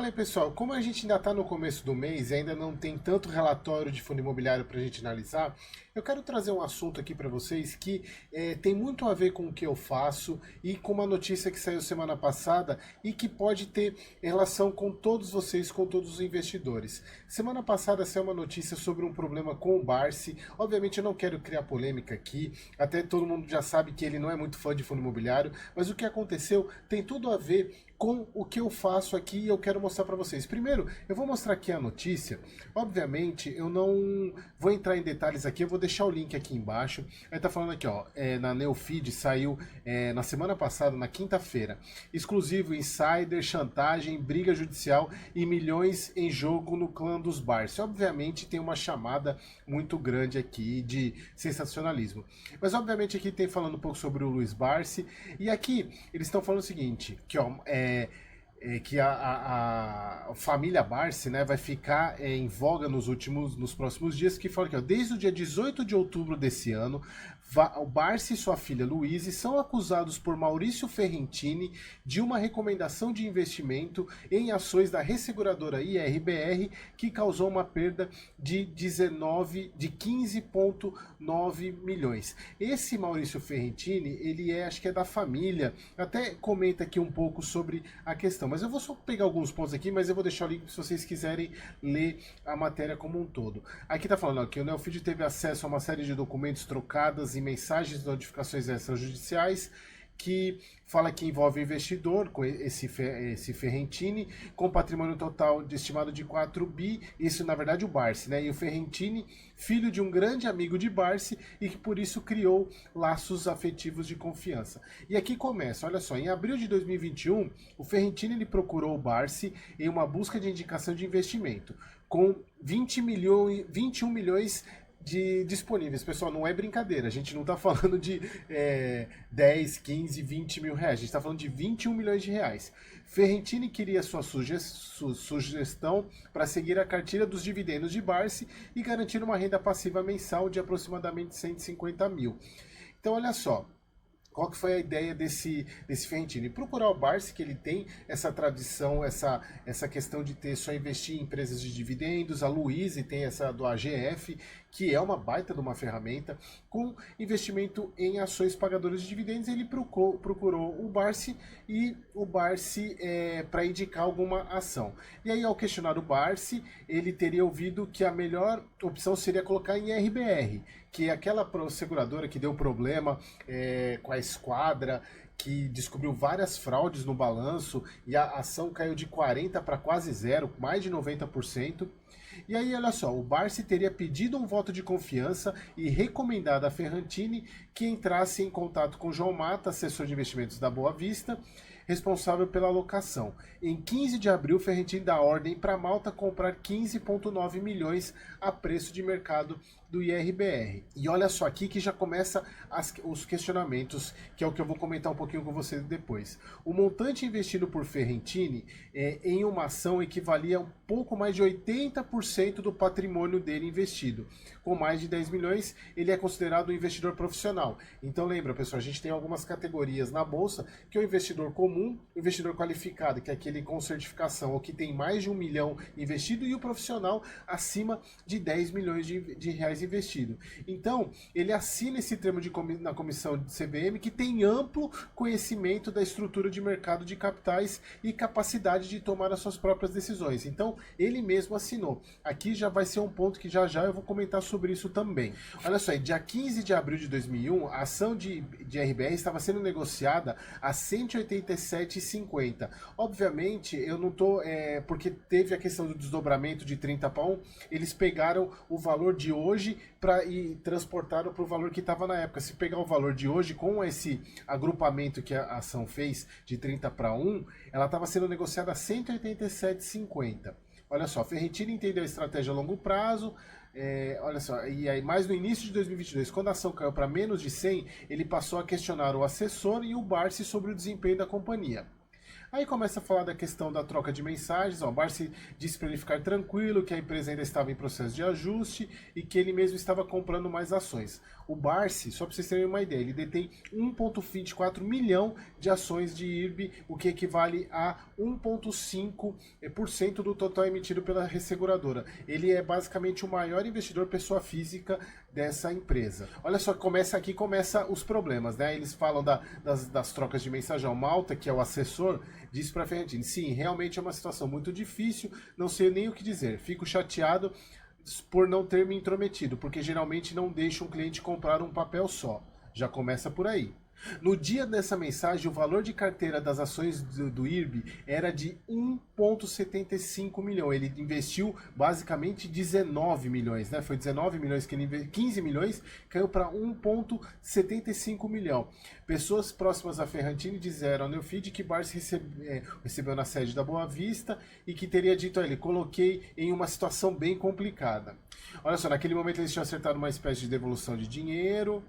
aí, pessoal, como a gente ainda está no começo do mês e ainda não tem tanto relatório de fundo imobiliário para a gente analisar, eu quero trazer um assunto aqui para vocês que tem muito a ver com o que eu faço e com uma notícia que saiu semana passada e que pode ter relação com todos vocês, com todos os investidores. Semana passada saiu uma notícia sobre um problema com o Barsi. Obviamente eu não quero criar polêmica aqui, até todo mundo já sabe que ele não é muito fã de fundo imobiliário, mas o que aconteceu tem tudo a ver com o que eu faço aqui e eu quero mostrar para vocês. Primeiro, eu vou mostrar aqui a notícia. Obviamente, eu não vou entrar em detalhes aqui, eu vou deixar o link aqui embaixo. Aí tá falando aqui, ó, na Neofeed saiu na semana passada, na quinta-feira. Exclusivo, insider, chantagem, briga judicial e milhões em jogo no clã dos Barsi. Obviamente tem uma chamada muito grande aqui de sensacionalismo. Mas obviamente aqui tem falando um pouco sobre o Luiz Barsi. E aqui eles estão falando o seguinte, que ó, que a família Barsi, né, vai ficar em voga nos próximos dias, que fala que ó, desde o dia 18 de outubro desse ano, o Barsi e sua filha Luíse são acusados por Maurício Ferrentini de uma recomendação de investimento em ações da resseguradora IRBR que causou uma perda de 15,9 milhões. Esse Maurício Ferrentini, ele acho que é da família, até comenta aqui um pouco sobre a questão, mas eu vou só pegar alguns pontos aqui, mas eu vou deixar o link se vocês quiserem ler a matéria como um todo. Aqui tá falando que o Neofeed teve acesso a uma série de documentos trocadas e mensagens de notificações extrajudiciais que fala que envolve o investidor, com esse Ferrentini, com patrimônio total estimado de 4 bi, isso na verdade o Barsi, né? E o Ferrentini, filho de um grande amigo de Barsi e que por isso criou laços afetivos de confiança. E aqui começa, olha só, em abril de 2021, o Ferrentini ele procurou o Barsi em uma busca de indicação de investimento, com 21 milhões disponíveis. Pessoal, não é brincadeira, a gente não está falando de 10, 15, 20 mil reais, a gente está falando de 21 milhões de reais. Ferrentini queria sua sugestão para seguir a carteira dos dividendos de Barsi e garantir uma renda passiva mensal de aproximadamente 150 mil. Então, olha só, qual que foi a ideia desse Ferrentini? Procurar o Barsi, que ele tem essa tradição, essa questão de ter só investir em empresas de dividendos. A Luíse tem essa do AGF, que é uma baita de uma ferramenta, com investimento em ações pagadoras de dividendos. Ele procurou o Barsi e o Barsi para indicar alguma ação. E aí, ao questionar o Barsi, ele teria ouvido que a melhor opção seria colocar em RBR, que é aquela seguradora que deu problema com a Esquadra, que descobriu várias fraudes no balanço e a ação caiu de 40 para quase zero, mais de 90%. E aí, olha só, o Barsi teria pedido um voto de confiança e recomendado a Ferrantini que entrasse em contato com João Mata, assessor de investimentos da Boa Vista, responsável pela alocação. Em 15 de abril, Ferrantini dá ordem para Malta comprar 15,9 milhões a preço de mercado do IRBR. E olha só aqui que já começa os questionamentos, que é o que eu vou comentar um pouquinho com vocês depois. O montante investido por Ferrantini em uma ação equivalia a um pouco mais de 80% do patrimônio dele investido. Com mais de 10 milhões, ele é considerado um investidor profissional. Então lembra, pessoal, a gente tem algumas categorias na bolsa, que é o investidor comum, o investidor qualificado, que é aquele com certificação, ou que tem mais de 1 milhão investido, e o profissional acima de 10 milhões de reais investido. Então, ele assina esse termo na comissão de CVM, que tem amplo conhecimento da estrutura de mercado de capitais e capacidade de tomar as suas próprias decisões. Então, ele mesmo assinou. Aqui já vai ser um ponto que já eu vou comentar sobre isso também. Olha só, dia 15 de abril de 2001, a ação de RBR estava sendo negociada a 187,50. Obviamente, eu não tô, porque teve a questão do desdobramento de 30 para 1, eles pegaram o valor de hoje e transportaram para o valor que estava na época. Se pegar o valor de hoje, com esse agrupamento que a ação fez de 30 para 1, ela estava sendo negociada a 187,50. Olha só, Ferrentini entendeu a estratégia a longo prazo. Olha só, e aí mais no início de 2022, quando a ação caiu para menos de 100, ele passou a questionar o assessor e o Barsi sobre o desempenho da companhia. Aí começa a falar da questão da troca de mensagens. Ó, o Barsi disse para ele ficar tranquilo, que a empresa ainda estava em processo de ajuste e que ele mesmo estava comprando mais ações. O Barsi, só para vocês terem uma ideia, ele detém 1,24 milhão de ações de IRB, o que equivale a 1,5% do total emitido pela resseguradora. Ele é basicamente o maior investidor pessoa física dessa empresa. Olha só, começa os problemas, né? Eles falam das trocas de mensagem. Malta, que é o assessor, disse para a Ferrantini: sim, realmente é uma situação muito difícil, não sei nem o que dizer, fico chateado por não ter me intrometido, porque geralmente não deixa um cliente comprar um papel só. Já começa por aí. No dia dessa mensagem, o valor de carteira das ações do IRB era de 1,75 milhão. Ele investiu basicamente 19 milhões, né? Foi 19 milhões que ele investiu, 15 milhões, caiu para 1,75 milhão. Pessoas próximas a Ferrantini disseram ao Neofeed que Barsi recebeu na sede da Boa Vista e que teria dito a ele: coloquei em uma situação bem complicada. Olha só, naquele momento eles tinham acertado uma espécie de devolução de dinheiro.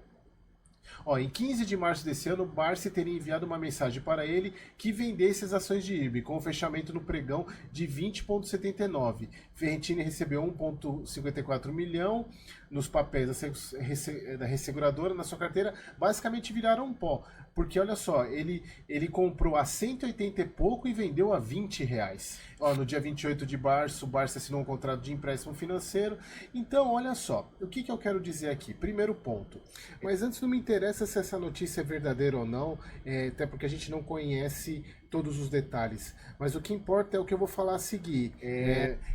Ó, em 15 de março desse ano, Barsi teria enviado uma mensagem para ele que vendesse as ações de IRB, com o fechamento no pregão de 20,79. Ferrantini recebeu 1,54 milhão nos papéis da resseguradora na sua carteira, basicamente viraram pó. Porque olha só, ele comprou a 180 e pouco e vendeu a 20 reais. Ó, no dia 28 de março, o Barsi assinou um contrato de empréstimo financeiro. Então, olha só, o que eu quero dizer aqui? Primeiro ponto, mas antes não me interessa se essa notícia é verdadeira ou não, até porque a gente não conhece todos os detalhes. Mas o que importa é o que eu vou falar a seguir.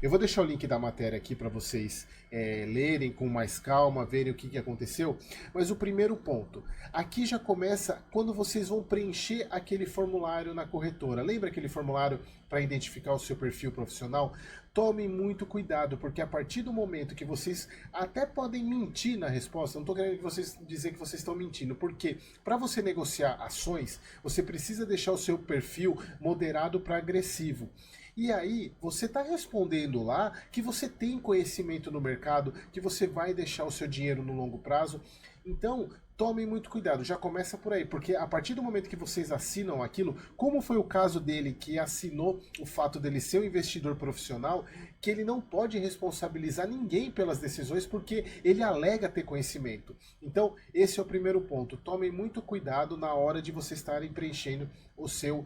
Eu vou deixar o link da matéria aqui para vocês lerem com mais calma, verem o que aconteceu. Mas o primeiro ponto, aqui já começa quando vocês vão preencher aquele formulário na corretora. Lembra aquele formulário para identificar o seu perfil profissional? Tomem muito cuidado, porque a partir do momento que vocês até podem mentir na resposta, não estou querendo dizer que vocês estão mentindo, porque para você negociar ações, você precisa deixar o seu perfil moderado para agressivo. E aí, você está respondendo lá que você tem conhecimento no mercado, que você vai deixar o seu dinheiro no longo prazo. Então, tomem muito cuidado, já começa por aí, porque a partir do momento que vocês assinam aquilo, como foi o caso dele, que assinou o fato dele ser um investidor profissional, que ele não pode responsabilizar ninguém pelas decisões, porque ele alega ter conhecimento. Então, esse é o primeiro ponto. Tomem muito cuidado na hora de vocês estarem preenchendo o seu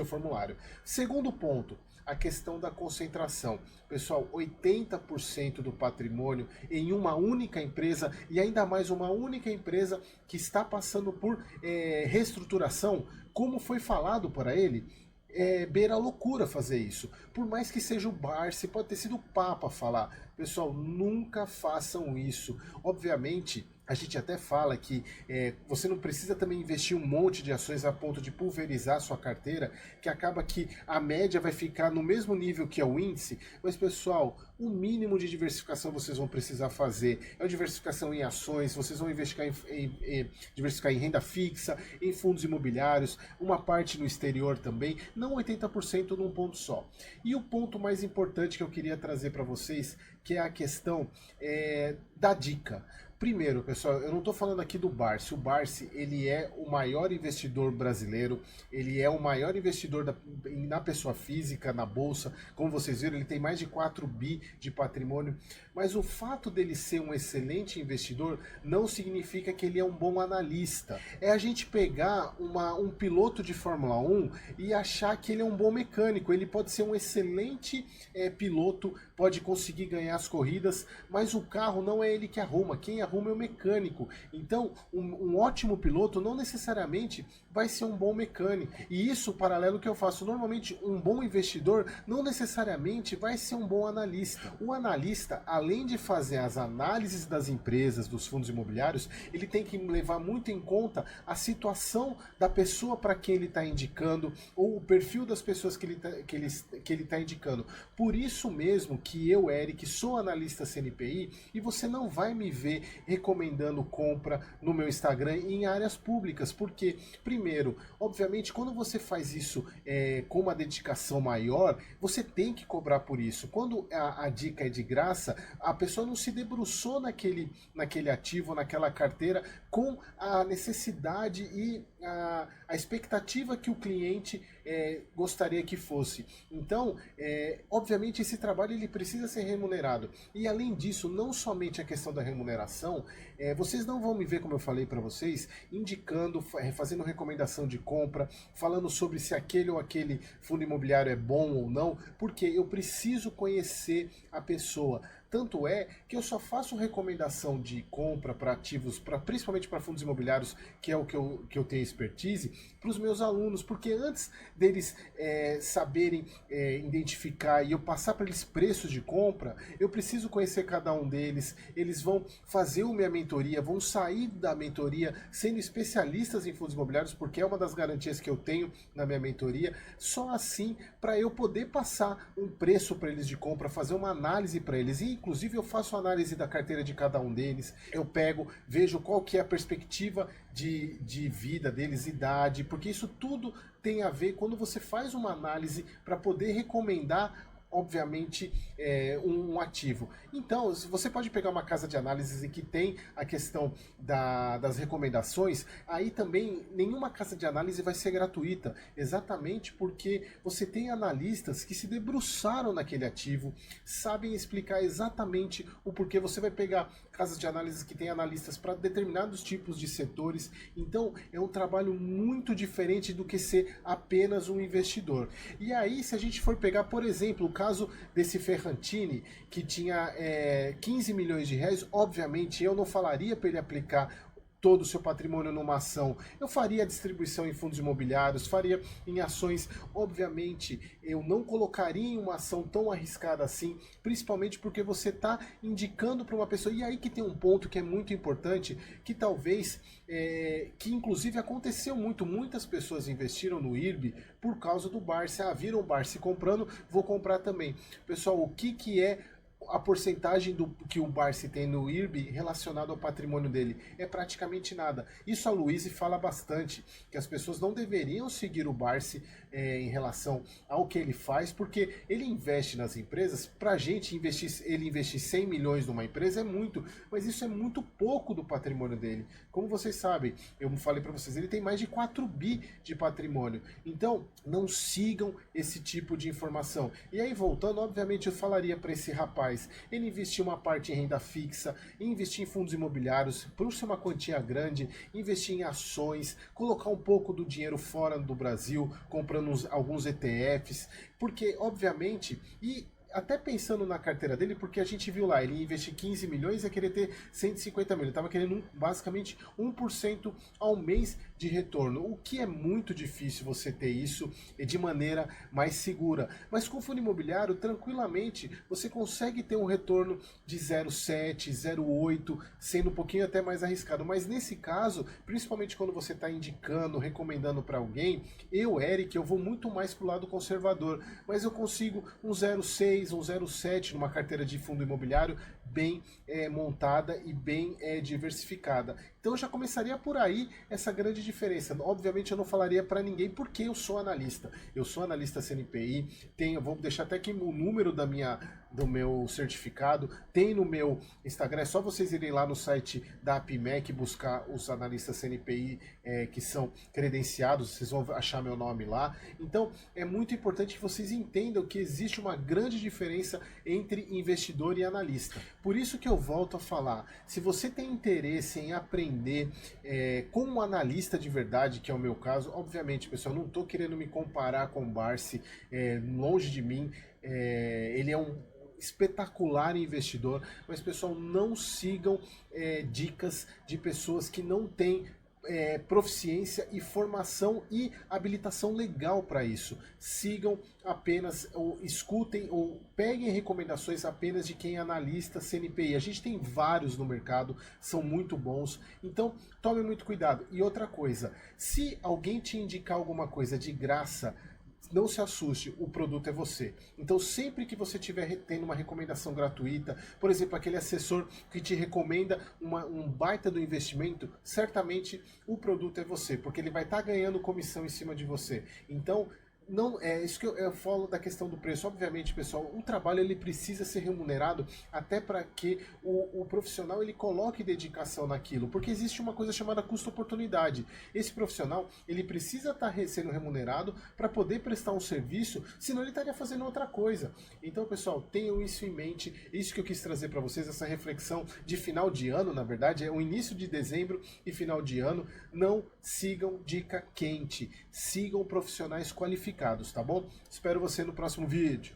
formulário. Segundo ponto, a questão da concentração. Pessoal, 80% do patrimônio em uma única empresa, e ainda mais uma única empresa que está passando por reestruturação, como foi falado para ele, beira a loucura fazer isso. Por mais que seja o Barsi, pode ter sido o Papa falar. Pessoal, nunca façam isso. Obviamente, a gente até fala que você não precisa também investir um monte de ações a ponto de pulverizar a sua carteira, que acaba que a média vai ficar no mesmo nível que é o índice. Mas, pessoal, o mínimo de diversificação vocês vão precisar fazer é a diversificação em ações, vocês vão diversificar em renda fixa, em fundos imobiliários, uma parte no exterior também, não 80% num ponto só. E o ponto mais importante que eu queria trazer para vocês, que é a questão da dica. Primeiro, pessoal, eu não estou falando aqui do Barsi. O Barsi, ele é o maior investidor brasileiro, ele é o maior investidor na pessoa física, na bolsa. Como vocês viram, ele tem mais de 4 bi de patrimônio. Mas o fato dele ser um excelente investidor não significa que ele é um bom analista. É a gente pegar um piloto de Fórmula 1 e achar que ele é um bom mecânico. Ele pode ser um excelente piloto, pode conseguir ganhar as corridas, mas o carro não é ele que arruma. Quem arruma é o mecânico. Então, um ótimo piloto não necessariamente vai ser um bom mecânico. E isso, paralelo que eu faço, normalmente um bom investidor não necessariamente vai ser um bom analista. O analista, além de fazer as análises das empresas, dos fundos imobiliários, ele tem que levar muito em conta a situação da pessoa para quem ele está indicando, ou o perfil das pessoas que ele está indicando. Por isso mesmo que eu, Eric, sou analista CNPI, e você não vai me ver recomendando compra no meu Instagram em áreas públicas, porque, primeiro, obviamente, quando você faz isso com uma dedicação maior, você tem que cobrar por isso. Quando a dica é de graça, a pessoa não se debruçou naquele ativo, naquela carteira, com a necessidade e a expectativa que o cliente gostaria que fosse. Então, obviamente esse trabalho ele precisa ser remunerado. E além disso, não somente a questão da remuneração, vocês não vão me ver, como eu falei para vocês, indicando, fazendo recomendação de compra, falando sobre se aquele ou aquele fundo imobiliário é bom ou não, porque eu preciso conhecer a pessoa. Tanto é que eu só faço recomendação de compra para ativos, principalmente para fundos imobiliários, que é o que eu tenho expertise, para os meus alunos, porque antes deles saberem identificar e eu passar para eles preços de compra, eu preciso conhecer cada um deles, eles vão fazer a minha mentoria, vão sair da mentoria sendo especialistas em fundos imobiliários, porque é uma das garantias que eu tenho na minha mentoria, só assim para eu poder passar um preço para eles de compra, fazer uma análise para eles, e inclusive eu faço análise da carteira de cada um deles, eu pego, vejo qual que é a perspectiva de vida deles, idade, porque isso tudo tem a ver quando você faz uma análise para poder recomendar, obviamente, um ativo. Então, você pode pegar uma casa de análise que tem a questão das recomendações, aí também nenhuma casa de análise vai ser gratuita, exatamente porque você tem analistas que se debruçaram naquele ativo, sabem explicar exatamente o porquê. Você vai pegar casas de análise que tem analistas para determinados tipos de setores, então é um trabalho muito diferente do que ser apenas um investidor. E aí, se a gente for pegar, por exemplo, o caso desse Ferrantini, que tinha 15 milhões de reais, obviamente eu não falaria para ele aplicar todo o seu patrimônio numa ação. Eu faria a distribuição em fundos imobiliários, faria em ações. Obviamente, eu não colocaria em uma ação tão arriscada assim, principalmente porque você está indicando para uma pessoa. E aí que tem um ponto que é muito importante, que talvez, que inclusive aconteceu muito, muitas pessoas investiram no IRB por causa do Barsi. Viram o Barsi comprando, vou comprar também. Pessoal, o que é a porcentagem que o Barsi tem no IRB relacionado ao patrimônio dele? É praticamente nada. Isso a Luíse fala bastante, que as pessoas não deveriam seguir o Barsi em relação ao que ele faz, porque ele investe nas empresas. Pra gente, ele investir 100 milhões numa empresa é muito, mas isso é muito pouco do patrimônio dele. Como vocês sabem, eu falei para vocês, ele tem mais de 4 bi de patrimônio. Então, não sigam esse tipo de informação. E aí, voltando, obviamente eu falaria para esse rapaz, ele investir uma parte em renda fixa, investir em fundos imobiliários, por ser uma quantia grande, investir em ações, colocar um pouco do dinheiro fora do Brasil, comprando alguns ETFs, porque obviamente, e até pensando na carteira dele, porque a gente viu lá, ele ia investir 15 milhões e ia querer ter 150 mil. Ele estava querendo basicamente 1% ao mês de retorno, o que é muito difícil você ter isso de maneira mais segura. Mas com fundo imobiliário, tranquilamente, você consegue ter um retorno de 0,7, 0,8, sendo um pouquinho até mais arriscado. Mas nesse caso, principalmente quando você está indicando, recomendando para alguém, Eric, eu vou muito mais para o lado conservador, mas eu consigo um 0,6, um 0,7 numa carteira de fundo imobiliário bem montada e bem diversificada. Então eu já começaria por aí essa grande diferença. Obviamente eu não falaria para ninguém porque eu sou analista. Eu sou analista CNPI, vou deixar até aqui o número do meu certificado, tem no meu Instagram, é só vocês irem lá no site da APMEC buscar os analistas CNPI que são credenciados, vocês vão achar meu nome lá. Então é muito importante que vocês entendam que existe uma grande diferença entre investidor e analista. Por isso que eu volto a falar, se você tem interesse em aprender com um analista de verdade, que é o meu caso, obviamente, pessoal, não estou querendo me comparar com o Barsi, longe de mim, ele é um espetacular investidor, mas pessoal, não sigam dicas de pessoas que não têm proficiência e formação e habilitação legal para isso. Sigam apenas, ou escutem, ou peguem recomendações apenas de quem é analista CNPI. A gente tem vários no mercado, são muito bons, então tome muito cuidado. E outra coisa, se alguém te indicar alguma coisa de graça, não se assuste, o produto é você. Então sempre que você estiver tendo uma recomendação gratuita, por exemplo, aquele assessor que te recomenda um baita do investimento, certamente o produto é você, porque ele vai estar ganhando comissão em cima de você. Então não é isso que eu falo da questão do preço. Obviamente, pessoal, o trabalho ele precisa ser remunerado até para que o profissional ele coloque dedicação naquilo, porque existe uma coisa chamada custo-oportunidade. Esse profissional ele precisa estar sendo remunerado para poder prestar um serviço, senão ele estaria fazendo outra coisa. Então, pessoal, tenham isso em mente. Isso que eu quis trazer para vocês, essa reflexão de final de ano, na verdade, é o início de dezembro e final de ano. Não sigam dica quente, sigam profissionais qualificados, tá bom? Espero você no próximo vídeo.